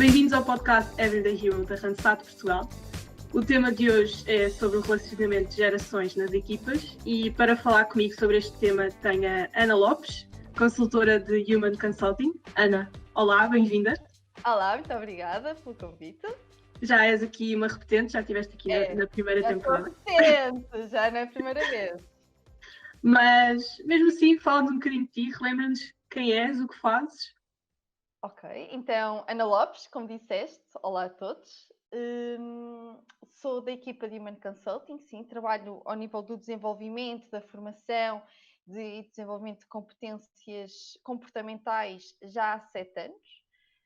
Bem-vindos ao podcast Everyday Hero da Randstad Portugal. O tema de hoje é sobre o relacionamento de gerações nas equipas e para falar comigo sobre este tema tenho a Ana Lopes, consultora de Human Consulting. Ana, olá, bem-vinda. Olá, muito obrigada pelo convite. Já és aqui uma repetente, já estiveste aqui na primeira temporada. Repetente, já não é a primeira vez. Mas, mesmo assim, fala-nos um bocadinho de ti, relembra-nos quem és, o que fazes. Ok, então, Ana Lopes, como disseste, olá a todos. Sou da equipa de Human Consulting, sim, trabalho ao nível do desenvolvimento, da formação e desenvolvimento de competências comportamentais já há 7 anos.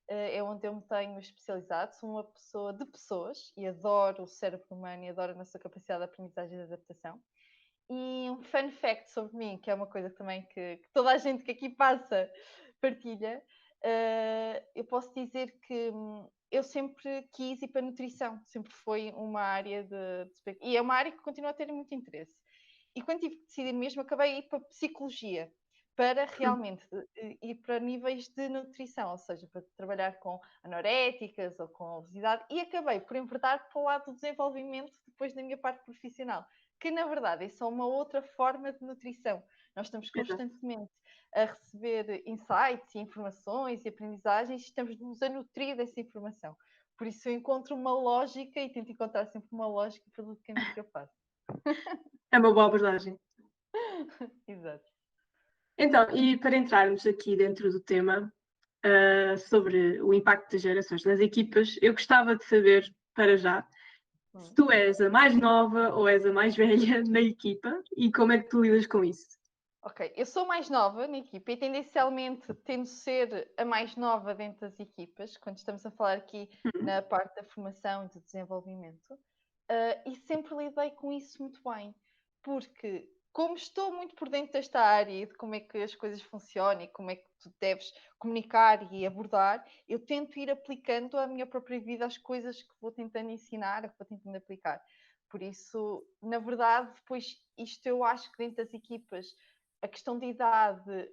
É onde eu me tenho especializado. Sou uma pessoa de pessoas e adoro o cérebro humano e adoro a nossa capacidade de aprendizagem e de adaptação. E um fun fact sobre mim, que é uma coisa também que toda a gente que aqui passa partilha, eu posso dizer que eu sempre quis ir para a nutrição, sempre foi uma área e é uma área que continua a ter muito interesse. E quando tive que decidir mesmo, acabei a ir para a psicologia, para realmente ir para níveis de nutrição, ou seja, para trabalhar com anoréticas ou com obesidade, e acabei por enverdar para o lado do desenvolvimento depois da minha parte profissional, que na verdade é só uma outra forma de nutrição. Nós estamos constantemente a receber insights e informações e aprendizagens e estamos-nos a nutrir dessa informação. Por isso eu encontro uma lógica e tento encontrar sempre uma lógica para tudo caminho que eu faço. É uma boa abordagem. Exato. Então, e para entrarmos aqui dentro do tema sobre o impacto das gerações nas equipas, eu gostava de saber, para já, se tu és a mais nova ou és a mais velha na equipa e como é que tu lidas com isso? Ok, eu sou mais nova na equipa e tendencialmente tendo de ser a mais nova dentro das equipas, quando estamos a falar aqui na parte da formação e do desenvolvimento, e sempre lidei com isso muito bem, porque como estou muito por dentro desta área e de como é que as coisas funcionam e como é que tu deves comunicar e abordar, eu tento ir aplicando à minha própria vida as coisas que vou tentando ensinar, que vou tentando aplicar. Por isso, na verdade, depois isto eu acho que dentro das equipas a questão de idade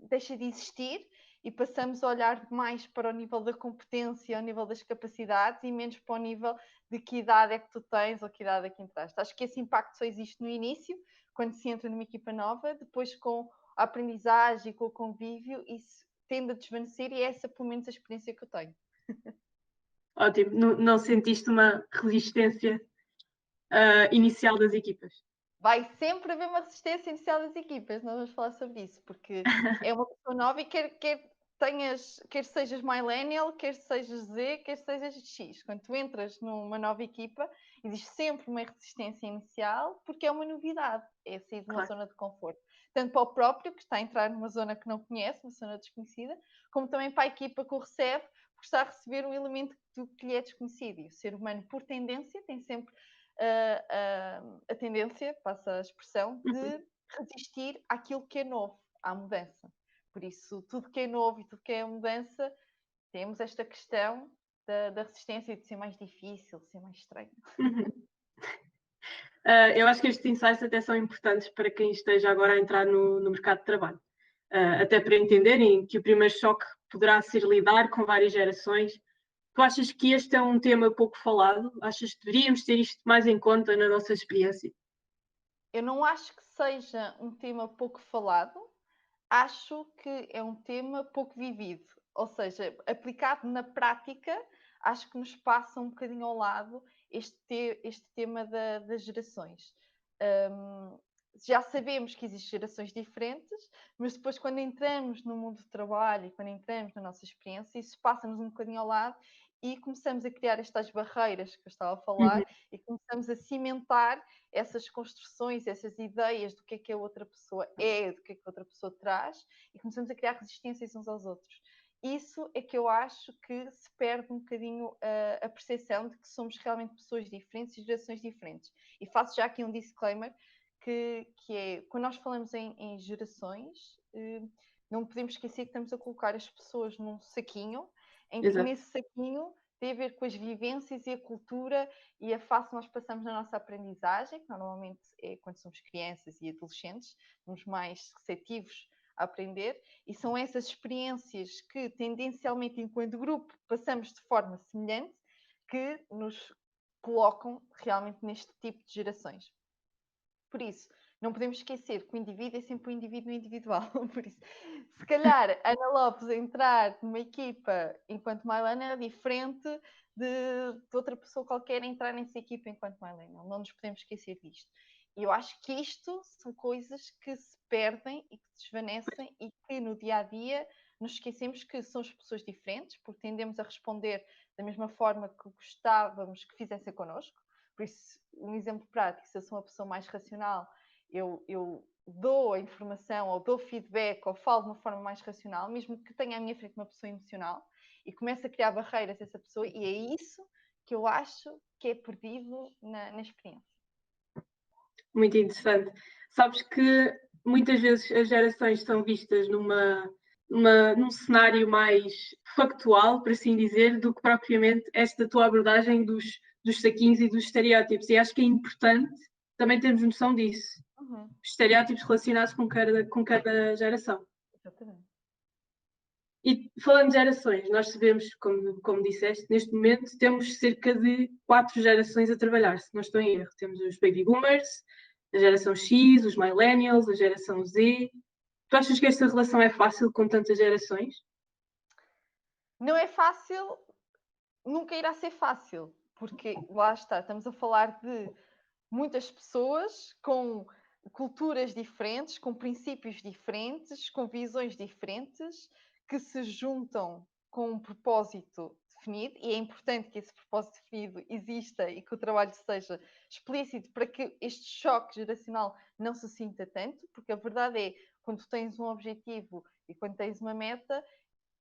deixa de existir e passamos a olhar mais para o nível da competência, ao nível das capacidades e menos para o nível de que idade é que tu tens ou que idade é que entraste. Acho que esse impacto só existe no início, quando se entra numa equipa nova, depois com a aprendizagem e com o convívio, isso tende a desvanecer e é essa pelo menos a experiência que eu tenho. Ótimo, não sentiste uma resistência inicial das equipas? Vai sempre haver uma resistência inicial das equipas, nós vamos falar sobre isso, porque é uma pessoa nova e quer sejas millennial, quer sejas Z, quer sejas X. Quando tu entras numa nova equipa, existe sempre uma resistência inicial, porque é uma novidade, é sair de uma zona de conforto. Tanto para o próprio, que está a entrar numa zona que não conhece, uma zona desconhecida, como também para a equipa que o recebe, porque está a receber um elemento que lhe é desconhecido. E o ser humano, por tendência, tem sempre a tendência, passa a expressão, de resistir àquilo que é novo, à mudança. Por isso, tudo que é novo e tudo que é mudança, temos esta questão da resistência, de ser mais difícil, de ser mais estranho. Eu acho que estes insights até são importantes para quem esteja agora a entrar no mercado de trabalho. Até para entenderem que o primeiro choque poderá ser lidar com várias gerações. Tu achas que este é um tema pouco falado? Achas que deveríamos ter isto mais em conta na nossa experiência? Eu não acho que seja um tema pouco falado, acho que é um tema pouco vivido. Ou seja, aplicado na prática, acho que nos passa um bocadinho ao lado este tema das gerações. Já sabemos que existem gerações diferentes, mas depois quando entramos no mundo do trabalho e quando entramos na nossa experiência, isso passa-nos um bocadinho ao lado e começamos a criar estas barreiras que eu estava a falar e começamos a cimentar essas construções, essas ideias do que a outra pessoa é, do que a outra pessoa traz e começamos a criar resistências uns aos outros. Isso é que eu acho que se perde um bocadinho a percepção de que somos realmente pessoas diferentes e gerações diferentes. E faço já aqui um disclaimer, que é, quando nós falamos em gerações, não podemos esquecer que estamos a colocar as pessoas num saquinho, em que nesse saquinho tem a ver com as vivências e a cultura e a fase que nós passamos na nossa aprendizagem, que normalmente é quando somos crianças e adolescentes, somos mais receptivos a aprender, e são essas experiências que, tendencialmente, enquanto grupo, passamos de forma semelhante, que nos colocam realmente neste tipo de gerações. Por isso, não podemos esquecer que o indivíduo é sempre um indivíduo individual. Por isso, se calhar Ana Lopes entrar numa equipa enquanto Mailena é diferente de outra pessoa qualquer entrar nessa equipa enquanto Mailena. Não nos podemos esquecer disto. E eu acho que isto são coisas que se perdem e que se desvanecem e que no dia a dia nos esquecemos que somos pessoas diferentes, porque tendemos a responder da mesma forma que gostávamos que fizessem connosco. Por isso, um exemplo prático, se eu sou uma pessoa mais racional, eu dou a informação ou dou feedback ou falo de uma forma mais racional, mesmo que tenha à minha frente uma pessoa emocional, e começo a criar barreiras a essa pessoa, e é isso que eu acho que é perdido na experiência. Muito interessante. Sabes que muitas vezes as gerações são vistas num cenário mais factual, por assim dizer, do que propriamente esta tua abordagem dos saquinhos e dos estereótipos. E acho que é importante também termos noção disso. Uhum. Estereótipos relacionados com cada geração. Exatamente. E falando de gerações, nós sabemos, como disseste, neste momento temos cerca de 4 gerações a trabalhar, se não estou em erro. Temos os baby boomers, a geração X, os millennials, a geração Z. Tu achas que esta relação é fácil com tantas gerações? Não é fácil, nunca irá ser fácil, porque lá está, estamos a falar de muitas pessoas com culturas diferentes, com princípios diferentes, com visões diferentes, que se juntam com um propósito definido, e é importante que esse propósito definido exista e que o trabalho seja explícito para que este choque geracional não se sinta tanto, porque a verdade é, quando tens um objetivo e quando tens uma meta,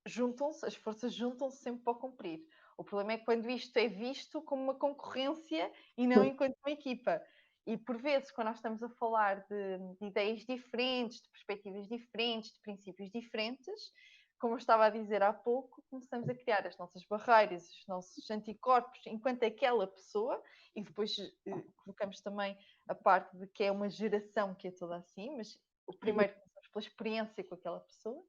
juntam-se, as forças juntam-se sempre para o cumprir. O problema é quando isto é visto como uma concorrência e não enquanto uma equipa. E por vezes, quando nós estamos a falar de ideias diferentes, de perspectivas diferentes, de princípios diferentes, como eu estava a dizer há pouco, começamos a criar as nossas barreiras, os nossos anticorpos enquanto aquela pessoa, e depois colocamos também a parte de que é uma geração que é toda assim, mas o primeiro começamos pela experiência com aquela pessoa.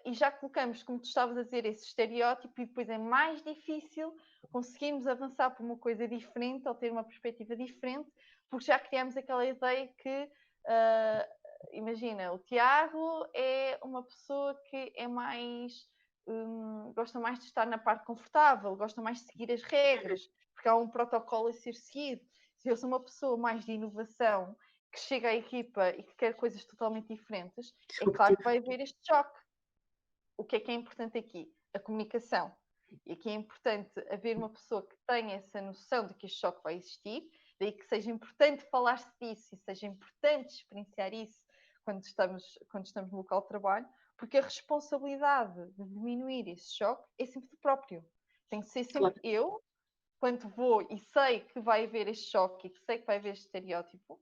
E já colocamos, como tu estavas a dizer, esse estereótipo, e depois é mais difícil conseguirmos avançar para uma coisa diferente ou ter uma perspectiva diferente, porque já criamos aquela ideia que, imagina, o Tiago é uma pessoa que é mais, gosta mais de estar na parte confortável, gosta mais de seguir as regras, porque há um protocolo a ser seguido. Se eu sou uma pessoa mais de inovação, que chega à equipa e que quer coisas totalmente diferentes, é claro que vai haver este choque. O que é importante aqui? A comunicação. E aqui é importante haver uma pessoa que tenha essa noção de que este choque vai existir, daí que seja importante falar-se disso e seja importante experienciar isso quando estamos no local de trabalho, porque a responsabilidade de diminuir esse choque é sempre do próprio. Tem que ser sempre Claro. eu, quando vou e sei que vai haver este choque e que sei que vai haver este estereótipo,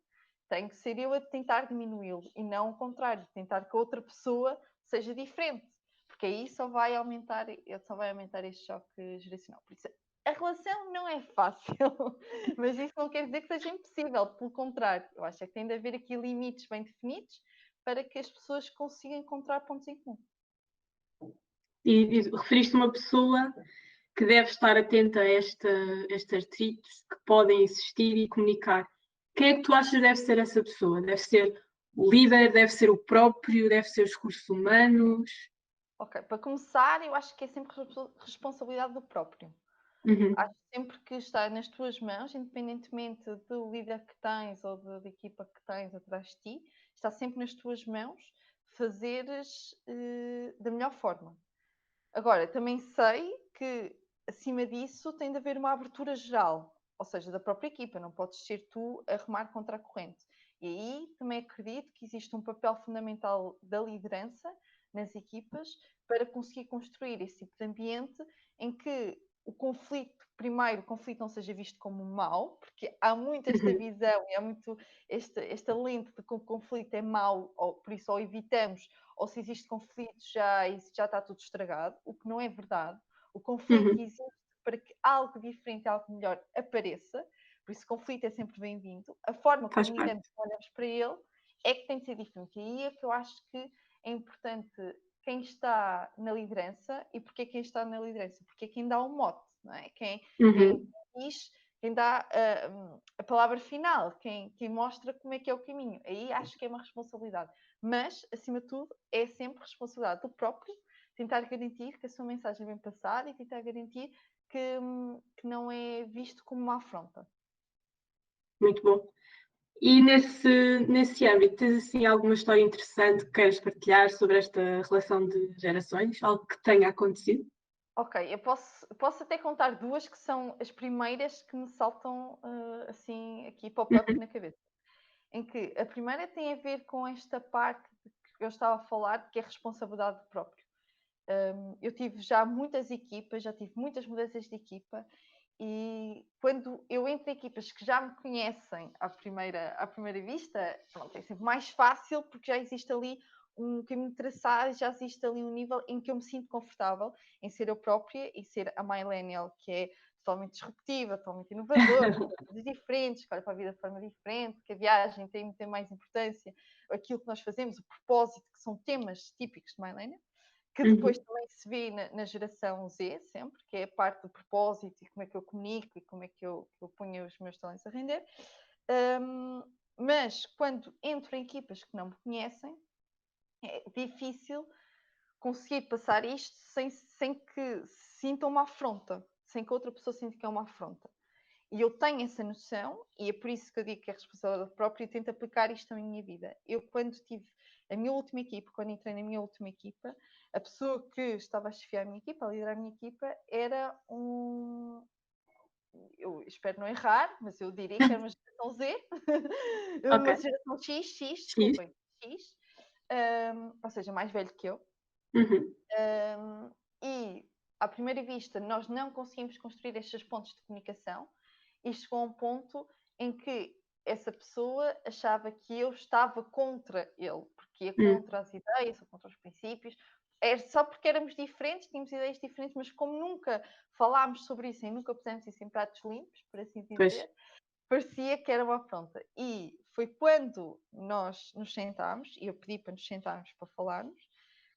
tem que ser eu a tentar diminuí-lo e não o contrário, tentar que a outra pessoa seja diferente, porque aí só vai aumentar este choque geracional. Por isso, a relação não é fácil, mas isso não quer dizer que seja impossível, pelo contrário, eu acho que tem de haver aqui limites bem definidos para que as pessoas consigam encontrar pontos em comum. E referiste uma pessoa que deve estar atenta a estes atritos que podem existir e comunicar. Quem é que tu achas que deve ser essa pessoa? Deve ser o líder, deve ser o próprio, deve ser os recursos humanos? Ok, para começar, eu acho que é sempre responsabilidade do próprio. Uhum. Acho sempre que está nas tuas mãos, independentemente do líder que tens ou da equipa que tens atrás de ti, está sempre nas tuas mãos fazeres da melhor forma. Agora, também sei que acima disso tem de haver uma abertura geral, ou seja, da própria equipa, não podes ser tu a remar contra a corrente. E aí também acredito que existe um papel fundamental da liderança nas equipas para conseguir construir esse tipo de ambiente em que primeiro, o conflito não seja visto como mau, porque há muito esta Uhum. visão e há muito esta lente de que o conflito é mau, ou por isso ou evitamos, ou se existe conflito já está tudo estragado, o que não é verdade. O conflito Uhum. existe para que algo diferente, algo melhor apareça, por isso o conflito é sempre bem-vindo. A forma Faz como parte. lidamos, como olhamos para ele, é que tem de ser diferente. E aí é que eu acho que é importante quem está na liderança. E porquê quem está na liderança? Porque é quem dá o mote, não é? Quem diz, quem dá a palavra final, quem mostra como é que é o caminho. Aí acho que é uma responsabilidade. Mas, acima de tudo, é sempre responsabilidade do próprio tentar garantir que a sua mensagem é bem passada e tentar garantir que não é visto como uma afronta. Muito bom. E nesse âmbito, tens assim alguma história interessante que queres partilhar sobre esta relação de gerações? Algo que tenha acontecido? Ok, eu posso até contar duas que são as primeiras que me saltam assim aqui pop-up na cabeça. Em que a primeira tem a ver com esta parte que eu estava a falar, que é a responsabilidade própria. Eu tive já muitas equipas, já tive muitas mudanças de equipa, e quando eu entro em equipas que já me conhecem à primeira vista, pronto, é sempre mais fácil porque já existe ali um caminho traçado, já existe ali um nível em que eu me sinto confortável em ser eu própria e ser a millennial, que é totalmente disruptiva, totalmente inovadora, com coisas diferentes, que olha para a vida de forma diferente, que a viagem tem mais importância, aquilo que nós fazemos, o propósito, que são temas típicos de millennial, que depois também se vê na geração Z, sempre, que é a parte do propósito e como é que eu comunico e como é que eu ponho os meus talentos a render. Mas quando entro em equipas que não me conhecem, é difícil conseguir passar isto sem que sintam uma afronta, sem que outra pessoa sinta que é uma afronta. E eu tenho essa noção, e é por isso que eu digo que é responsabilidade própria e tento aplicar isto na minha vida. Eu, quando tive a minha última equipa, quando entrei na minha última equipa, a pessoa que estava a chefiar a minha equipa, a liderar a minha equipa, era eu espero não errar, mas eu diria que era uma geração Z, uma Ok. geração X, X. desculpem, X, ou seja, mais velho que eu. E, à primeira vista, nós não conseguimos construir estes pontos de comunicação e chegou a um ponto em que essa pessoa achava que eu estava contra ele, porque ia contra as ideias ou contra os princípios. É só porque éramos diferentes, tínhamos ideias diferentes, mas como nunca falámos sobre isso e nunca pusemos isso em pratos limpos, por assim Pois. dizer, parecia que era uma afronta. E foi quando nós nos sentámos, e eu pedi para nos sentarmos para falarmos,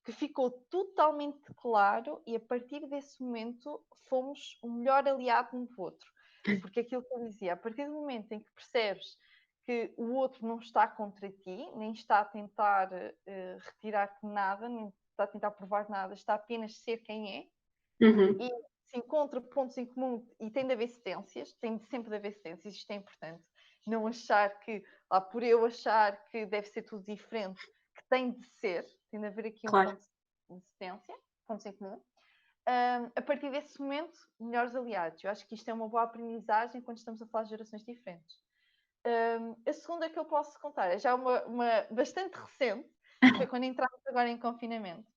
que ficou totalmente claro, e a partir desse momento fomos o melhor aliado um do outro. Porque aquilo que eu dizia, a partir do momento em que percebes que o outro não está contra ti, nem está a tentar retirar-te nada, nem está a tentar provar nada, está apenas a ser quem é, e se encontra pontos em comum e tem de haver cedências, tem de sempre de haver cedências, isto é importante. Não achar que, por eu achar que deve ser tudo diferente, que tem de ser, tem de haver aqui um Claro. ponto de cedência, pontos em comum. A partir desse momento, melhores aliados. Eu acho que isto é uma boa aprendizagem quando estamos a falar de gerações diferentes. A segunda que eu posso contar é já uma bastante recente, foi quando entramos agora em confinamento.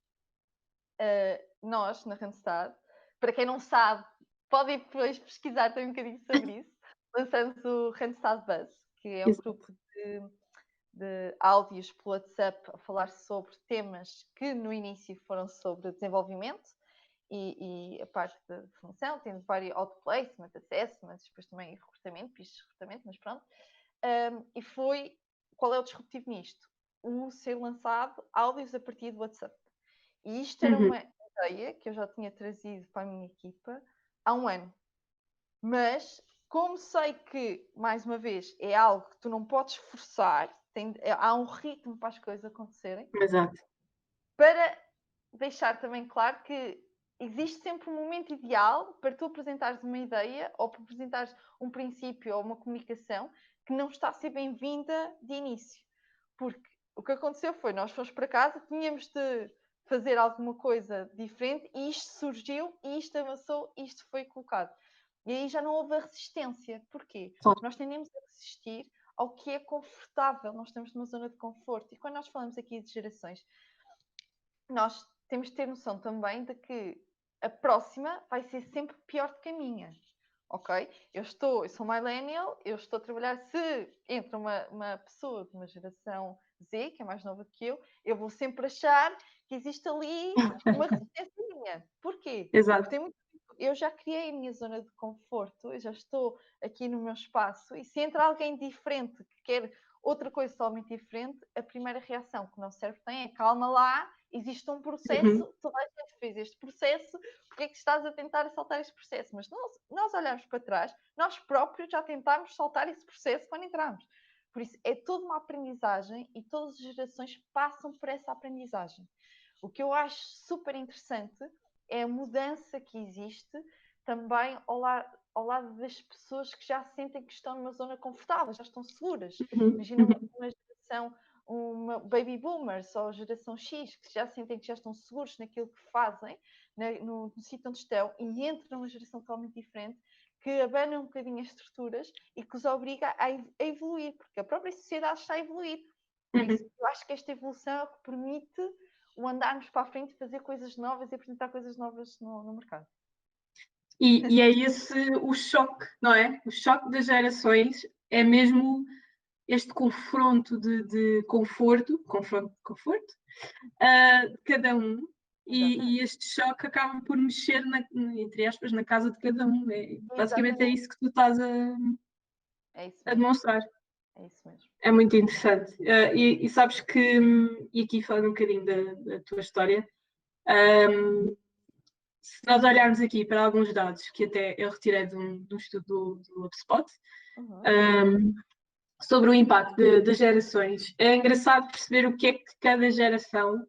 Nós, na Randstad, para quem não sabe, podem depois pesquisar também um bocadinho sobre isso, lançamos o Randstad Buzz, que é um grupo de áudios pelo WhatsApp a falar sobre temas que no início foram sobre desenvolvimento e a parte de formação, tendo vários outplacement, assessments, depois também recrutamento, pistas de recrutamento, mas pronto. E foi, qual é o disruptivo nisto? O ser lançado áudios a partir do WhatsApp. E isto era uma ideia que eu já tinha trazido para a minha equipa há um ano. Mas, como sei que, mais uma vez, é algo que tu não podes forçar, há um ritmo para as coisas acontecerem. Exato. Para deixar também claro que existe sempre um momento ideal para tu apresentares uma ideia ou para apresentares um princípio ou uma comunicação que não está a ser bem-vinda de início. Porque o que aconteceu foi, nós fomos para casa, tínhamos de fazer alguma coisa diferente e isto surgiu, e isto avançou, e isto foi colocado. E aí já não houve a resistência. Porquê? Claro. Nós tendemos a resistir ao que é confortável, nós estamos numa zona de conforto. E quando nós falamos aqui de gerações, nós temos de ter noção também de que a próxima vai ser sempre pior do que a minha. Ok? Eu sou millennial, eu estou a trabalhar. Se entra uma pessoa de uma geração Z, que é mais nova que eu vou sempre achar que existe ali uma resistência minha. Porquê? Exato. Porque eu já criei a minha zona de conforto, eu já estou aqui no meu espaço, e se entra alguém diferente que quer outra coisa totalmente diferente, a primeira reação que o nosso cérebro tem é calma lá, existe um processo, Uhum. toda a gente fez este processo, porque é que estás a tentar saltar este processo? Mas nós olhamos para trás, nós próprios já tentámos saltar esse processo quando entramos. Por isso, é toda uma aprendizagem e todas as gerações passam por essa aprendizagem. O que eu acho super interessante é a mudança que existe também ao lado das pessoas que já sentem que estão numa zona confortável, já estão seguras. Uhum. Imagina Uhum. uma geração, uma baby boomers ou geração X, que já sentem que já estão seguros naquilo que fazem, no sítio onde estão, e entram numa geração totalmente diferente, que abana um bocadinho as estruturas e que os obriga a evoluir, porque a própria sociedade está a evoluir. Por isso, Uhum. eu acho que esta evolução é o que permite o andarmos para a frente, fazer coisas novas e apresentar coisas novas no mercado. E é esse o choque, não é? O choque das gerações é mesmo este confronto de conforto de cada um, Exatamente. e este choque acaba por mexer, entre aspas, na casa de cada um. Basicamente é Exatamente. isso que tu estás É isso a mesmo. demonstrar. É isso mesmo. É muito interessante. E sabes que, e aqui falando um bocadinho da tua história, se nós olharmos aqui para alguns dados que até eu retirei de um estudo do HubSpot, Uhum. sobre o impacto das gerações, é engraçado perceber o que é que cada geração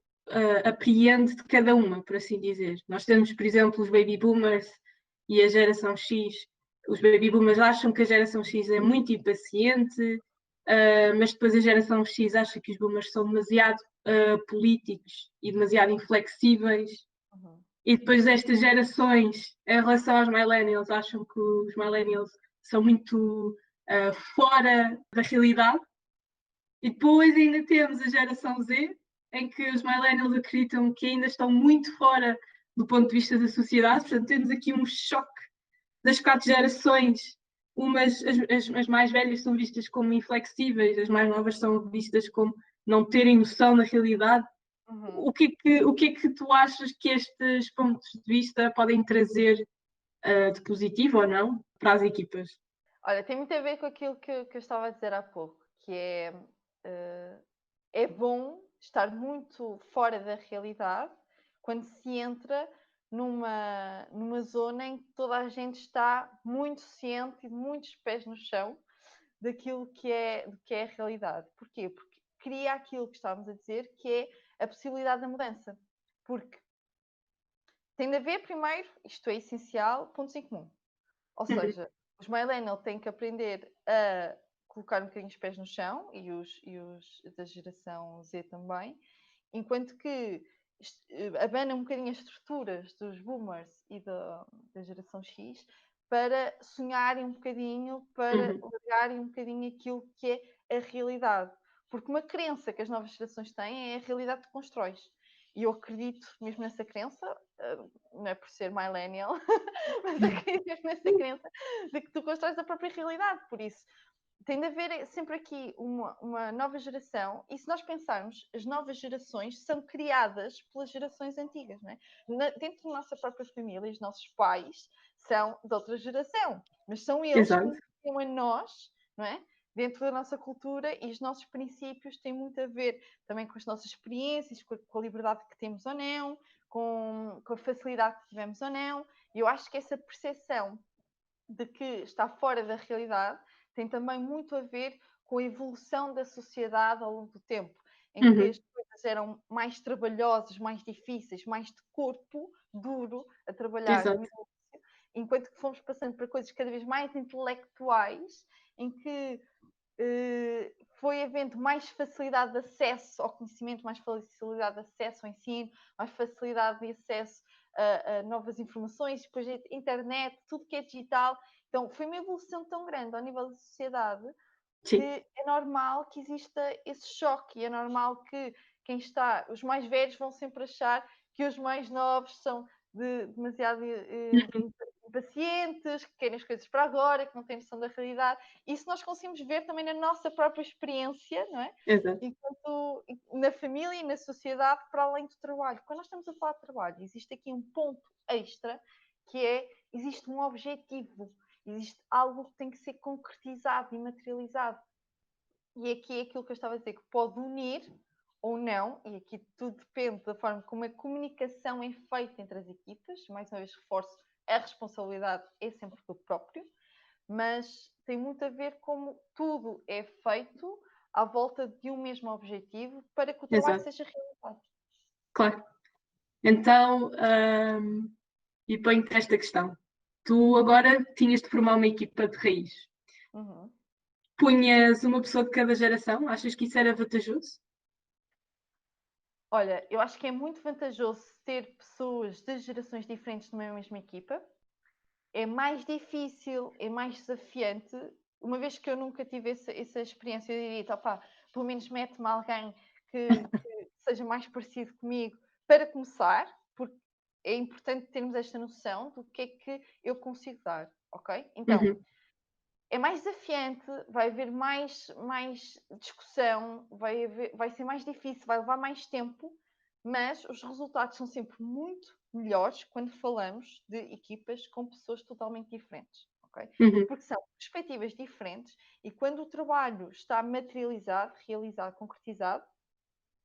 apreende de cada uma, por assim dizer. Nós temos, por exemplo, os baby boomers e a geração X. Os baby boomers acham que a geração X é muito impaciente, mas depois a geração X acha que os boomers são demasiado políticos e demasiado inflexíveis. Uhum. E depois estas gerações, em relação aos millennials, acham que os millennials são muito fora da realidade. E depois ainda temos a geração Z, em que os millennials acreditam que ainda estão muito fora do ponto de vista da sociedade. Portanto, temos aqui um choque das 4 gerações. As mais velhas são vistas como inflexíveis, as mais novas são vistas como não terem noção da realidade. Uhum. O que é que tu achas que estes pontos de vista podem trazer de positivo ou não para as equipas? Olha, tem muito a ver com aquilo que eu estava a dizer há pouco, que é bom estar muito fora da realidade quando se entra numa zona em que toda a gente está muito ciente e muitos pés no chão daquilo que é a realidade. Porquê? Porque cria aquilo que estávamos a dizer, que é a possibilidade da mudança. Porque tem de haver, primeiro, isto é essencial, pontos em comum. Ou Uhum. seja, os millennials têm que aprender a colocar um bocadinho os pés no chão e os da geração Z também, enquanto que abana um bocadinho as estruturas dos boomers e da geração X para sonharem um bocadinho, para Uhum. largarem um bocadinho aquilo que é a realidade. Porque uma crença que as novas gerações têm é a realidade que constróis. E eu acredito mesmo nessa crença, não é por ser millennial, mas acredito mesmo nessa crença de que tu constróis a própria realidade. Por isso, tem de haver sempre aqui uma nova geração, e se nós pensarmos, as novas gerações são criadas pelas gerações antigas, não é? Dentro da nossa própria família, os nossos pais são de outra geração, mas são eles que Exato. nos criam a nós, não é? Dentro da nossa cultura, e os nossos princípios têm muito a ver também com as nossas experiências, com a liberdade que temos ou não, com a facilidade que tivemos ou não, e eu acho que essa percepção de que está fora da realidade tem também muito a ver com a evolução da sociedade ao longo do tempo, em que Uhum. as coisas eram mais trabalhosas, mais difíceis, mais de corpo duro a trabalhar no Exato. início, enquanto que fomos passando para coisas cada vez mais intelectuais, em que foi havendo mais facilidade de acesso ao conhecimento, mais facilidade de acesso ao ensino, mais facilidade de acesso a novas informações, depois a internet, tudo que é digital. Então, foi uma evolução tão grande ao nível da sociedade que Sim. é normal que exista esse choque, e é normal que quem está, os mais velhos vão sempre achar que os mais novos são demasiado Uhum. impacientes, que querem as coisas para agora, que não têm noção da realidade. Isso nós conseguimos ver também na nossa própria experiência, não é? Exato. Enquanto na família e na sociedade, para além do trabalho. Quando nós estamos a falar de trabalho, existe aqui um ponto extra, que existe um objetivo, existe algo que tem que ser concretizado e materializado. E aqui é aquilo que eu estava a dizer, que pode unir ou não, e aqui tudo depende da forma como a comunicação é feita entre as equipas. Mais uma vez reforço, a responsabilidade é sempre do próprio, mas tem muito a ver como tudo é feito à volta de um mesmo objetivo para que o trabalho Exato, seja realizado. claro. Então, e ponho-te esta questão. Tu agora tinhas de formar uma equipa de raiz. Uhum. Punhas uma pessoa de cada geração? Achas que isso era vantajoso? Olha, eu acho que é muito vantajoso ter pessoas de gerações diferentes numa mesma equipa. É mais difícil, é mais desafiante. Uma vez que eu nunca tive essa experiência, eu diria, tá, pá, pelo menos mete-me alguém que seja mais parecido comigo para começar, porque é importante termos esta noção do que é que eu consigo dar, ok? Então, Uhum. é mais desafiante, vai haver mais discussão, vai ser mais difícil, vai levar mais tempo, mas os resultados são sempre muito melhores quando falamos de equipas com pessoas totalmente diferentes, ok? Uhum. Porque são perspectivas diferentes e quando o trabalho está materializado, realizado, concretizado,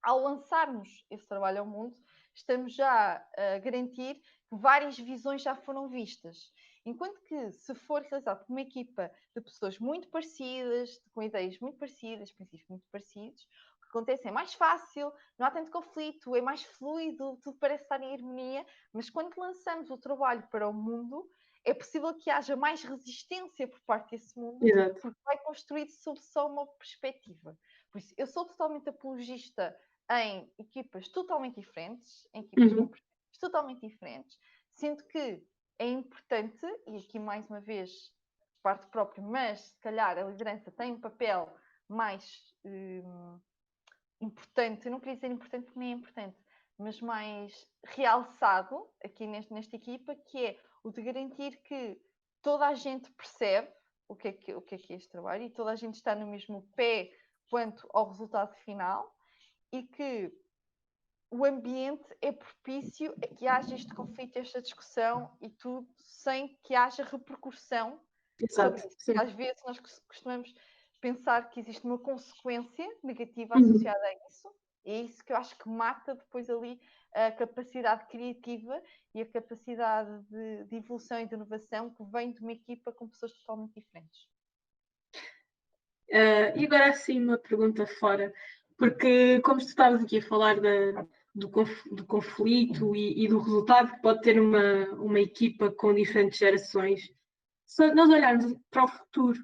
ao lançarmos esse trabalho ao mundo, estamos já a garantir que várias visões já foram vistas. Enquanto que, se for realizado por uma equipa de pessoas muito parecidas, com ideias muito parecidas, princípios muito parecidos, o que acontece é mais fácil, não há tanto conflito, é mais fluido, tudo parece estar em harmonia, mas quando lançamos o trabalho para o mundo, é possível que haja mais resistência por parte desse mundo, Exato. porque vai construído sob só uma perspectiva. Por isso, eu sou totalmente apologista em equipas totalmente diferentes, em equipas com Uhum. perspectivas totalmente diferentes, sendo que é importante, e aqui mais uma vez parte própria, mas se calhar a liderança tem um papel mais importante, eu não queria dizer importante porque nem é importante, mas mais realçado aqui nesta equipa, que é o de garantir que toda a gente percebe o que é este trabalho e toda a gente está no mesmo pé quanto ao resultado final e que o ambiente é propício a que haja este conflito, esta discussão e tudo sem que haja repercussão sobre Exato. isso. Sim. Às vezes nós costumamos pensar que existe uma consequência negativa Uhum. associada a isso, e é isso que eu acho que mata depois ali a capacidade criativa e a capacidade de evolução e de inovação que vem de uma equipa com pessoas totalmente diferentes. E agora assim uma pergunta fora, porque como tu estavas aqui a falar do conflito e do resultado que pode ter uma equipa com diferentes gerações, se nós olharmos para o futuro,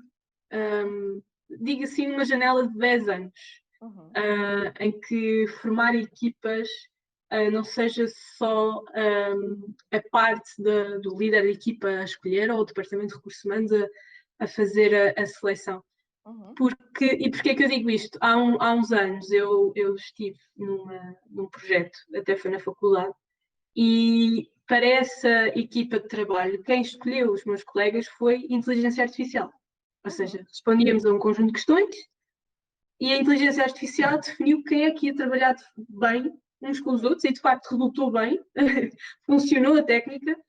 diga assim uma janela de 10 anos, Uhum. em que formar equipas não seja só a parte do líder da equipa a escolher ou o departamento de recursos humanos a fazer a seleção. Uhum. E porquê é que eu digo isto? Há uns anos eu estive num projeto, até foi na faculdade, e para essa equipa de trabalho, quem escolheu os meus colegas foi inteligência artificial. Ou seja, Uhum. respondíamos a um conjunto de questões e a inteligência artificial definiu quem é que ia trabalhar bem uns com os outros e de facto resultou bem, funcionou a técnica.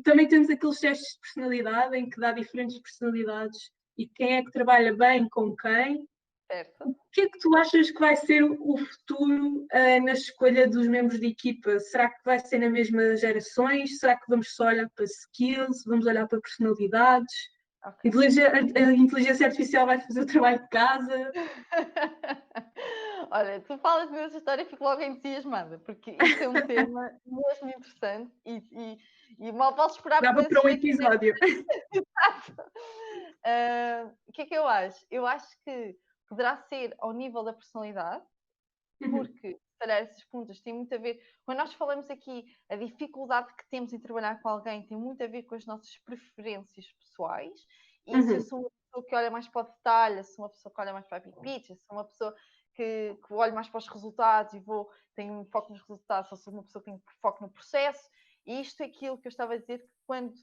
Também temos aqueles testes de personalidade em que dá diferentes personalidades e quem é que trabalha bem com quem. Certo. O que é que tu achas que vai ser o futuro na escolha dos membros de equipa? Será que vai ser nas mesmas gerações? Será que vamos só olhar para skills? Vamos olhar para personalidades? Ok. A inteligência artificial vai fazer o trabalho de casa? Olha, tu falas nessa história e fico logo entusiasmada, porque isso é um tema mesmo interessante e mal posso esperar por Dava para esses um daqui a 10 episódio. anos. O que é que eu acho? Eu acho que poderá ser ao nível da personalidade, porque se calhar essas perguntas têm muito a ver. Quando nós falamos aqui, a dificuldade que temos em trabalhar com alguém tem muito a ver com as nossas preferências pessoais. E se eu Uhum. sou uma pessoa que olha mais para o detalhe, se sou uma pessoa que olha mais para a pipita, se sou uma pessoa que olho mais para os resultados e tenho um foco nos resultados, ou sou uma pessoa que tem foco no processo. E isto é aquilo que eu estava a dizer, que quando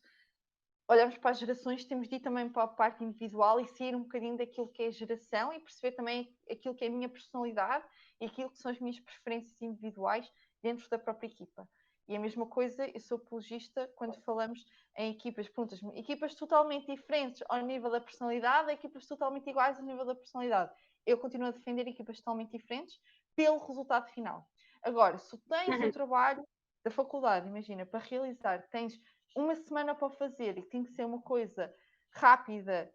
olhamos para as gerações, temos de ir também para a parte individual e sair um bocadinho daquilo que é a geração e perceber também aquilo que é a minha personalidade e aquilo que são as minhas preferências individuais dentro da própria equipa. E a mesma coisa, eu sou apologista quando falamos em equipas, perguntas-me, equipas totalmente diferentes ao nível da personalidade, equipas totalmente iguais ao nível da personalidade. Eu continuo a defender equipas totalmente diferentes pelo resultado final. Agora, se tens um trabalho da faculdade, imagina, para realizar, tens uma semana para fazer e tem que ser uma coisa rápida,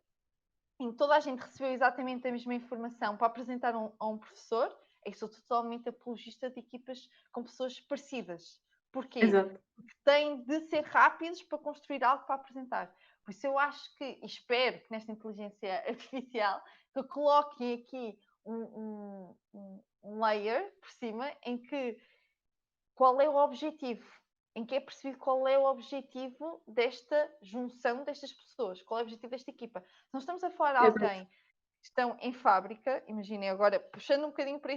em que toda a gente recebeu exatamente a mesma informação para apresentar a um professor, eu sou totalmente apologista de equipas com pessoas parecidas. Porquê? Exato. Porque têm de ser rápidos para construir algo para apresentar. Por isso eu acho que, e espero que nesta inteligência artificial, que coloquem aqui um layer por cima em que qual é o objetivo, em que é percebido qual é o objetivo desta junção destas pessoas, qual é o objetivo desta equipa. Se nós estamos a falar de Exato. alguém que estão em fábrica, imaginem agora, puxando um bocadinho para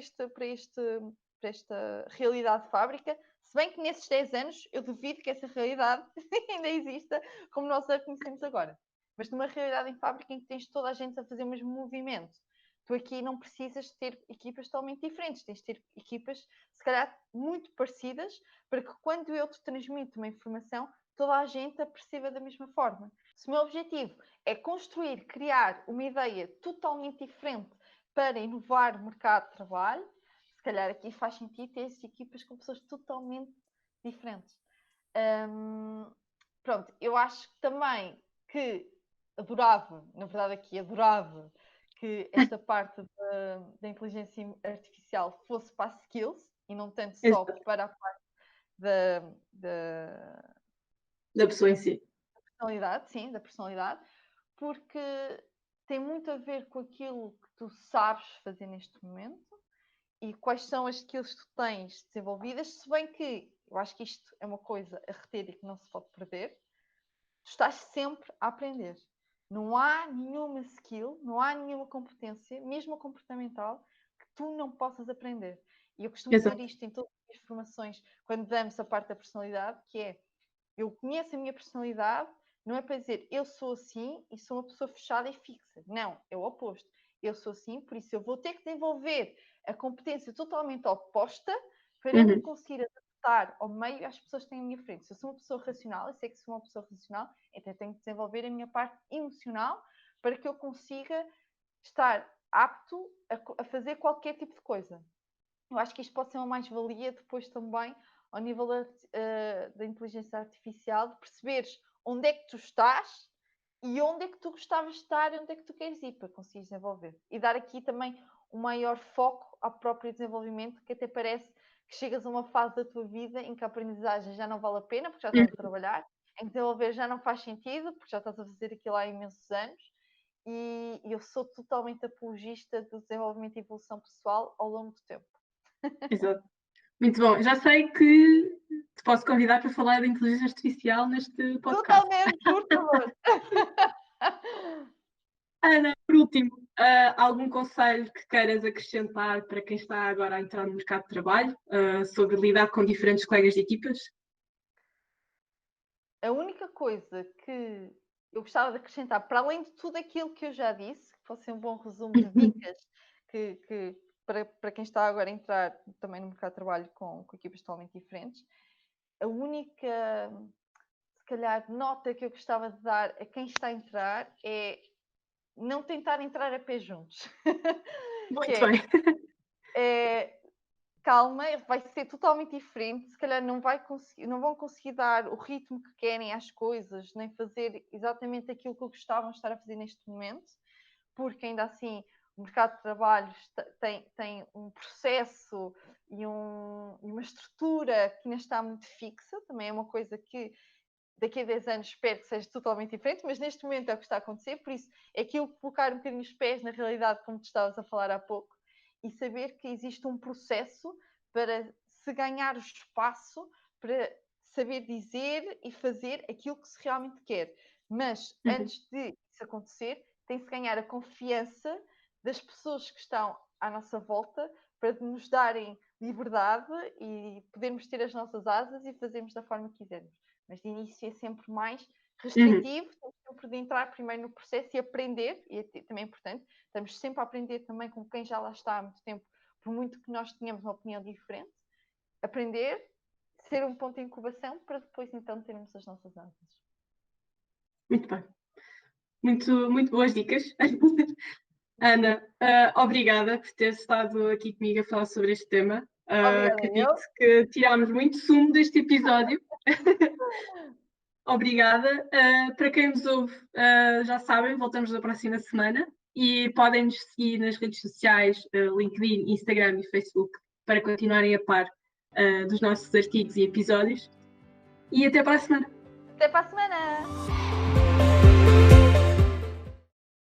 esta realidade de fábrica, se bem que nesses 10 anos eu duvido que essa realidade ainda exista como nós a conhecemos agora. Mas numa realidade em fábrica em que tens toda a gente a fazer o mesmo movimento, tu aqui não precisas ter equipas totalmente diferentes, tens de ter equipas, se calhar, muito parecidas, para que quando eu te transmito uma informação, toda a gente a perceba da mesma forma. Se o meu objetivo é construir, criar uma ideia totalmente diferente para inovar o mercado de trabalho, se calhar aqui faz sentido ter equipas com pessoas totalmente diferentes. Pronto, eu acho também que adorava, na verdade aqui adorava, que esta parte da inteligência artificial fosse para as skills e não tanto só Exato. para a parte da Da pessoa em si. personalidade, sim, da personalidade, porque tem muito a ver com aquilo que tu sabes fazer neste momento e quais são as skills que tu tens desenvolvidas, se bem que eu acho que isto é uma coisa a reter e que não se pode perder, tu estás sempre a aprender. Não há nenhuma skill, não há nenhuma competência, mesmo comportamental, que tu não possas aprender. E eu costumo dizer Exato. isto em todas as formações, quando damos a parte da personalidade, que é, eu conheço a minha personalidade, não é para dizer eu sou assim e sou uma pessoa fechada e fixa. Não, é o oposto. Eu sou assim, por isso eu vou ter que desenvolver a competência totalmente oposta para eu me conseguir adaptar ao meio às pessoas que têm à minha frente. Se eu sou uma pessoa racional, eu sei que sou uma pessoa racional, então eu tenho que desenvolver a minha parte emocional para que eu consiga estar apto a fazer qualquer tipo de coisa. Eu acho que isto pode ser uma mais-valia depois também ao nível da inteligência artificial, de perceberes onde é que tu estás e onde é que tu gostavas de estar e onde é que tu queres ir para conseguir desenvolver. E dar aqui também um maior foco ao próprio desenvolvimento, que até parece que chegas a uma fase da tua vida em que a aprendizagem já não vale a pena, porque já estás a trabalhar, em que desenvolver já não faz sentido, porque já estás a fazer aquilo há imensos anos. E eu sou totalmente apologista do desenvolvimento e evolução pessoal ao longo do tempo. Exato. Muito bom. Já sei que te posso convidar para falar de inteligência artificial neste podcast. Totalmente, por favor. Ana, por último, algum conselho que queiras acrescentar para quem está agora a entrar no mercado de trabalho sobre lidar com diferentes colegas de equipas? A única coisa que eu gostava de acrescentar, para além de tudo aquilo que eu já disse, que fosse um bom resumo de dicas para quem está agora a entrar também no mercado de trabalho com equipas totalmente diferentes, a única, se calhar, nota que eu gostava de dar a quem está a entrar é não tentar entrar a pé juntos. Que Muito bem. é calma, vai ser totalmente diferente, se calhar não vão conseguir dar o ritmo que querem às coisas, nem fazer exatamente aquilo que gostavam de estar a fazer neste momento, porque ainda assim o mercado de trabalho tem um processo e uma estrutura que ainda está muito fixa, também é uma coisa que daqui a 10 anos espero que seja totalmente diferente, mas neste momento é o que está a acontecer, por isso é aquilo que colocar um bocadinho os pés na realidade, como tu estavas a falar há pouco, e saber que existe um processo para se ganhar o espaço para saber dizer e fazer aquilo que se realmente quer. Mas antes de isso acontecer, tem-se ganhar a confiança das pessoas que estão à nossa volta para nos darem liberdade e podermos ter as nossas asas e fazermos da forma que quisermos. Mas de início é sempre mais restritivo, temos sempre de entrar primeiro no processo e aprender, e também é importante, estamos sempre a aprender também com quem já lá está há muito tempo, por muito que nós tenhamos uma opinião diferente, aprender, ser um ponto de incubação para depois então termos as nossas asas. Muito bem. Muito boas dicas. Ana, obrigada por ter estado aqui comigo a falar sobre este tema. Acredito que tirámos muito sumo deste episódio. Obrigada. Para quem nos ouve, já sabem, voltamos na próxima semana e podem nos seguir nas redes sociais, LinkedIn, Instagram e Facebook, para continuarem a par dos nossos artigos e episódios. E até para a semana. Até para a semana!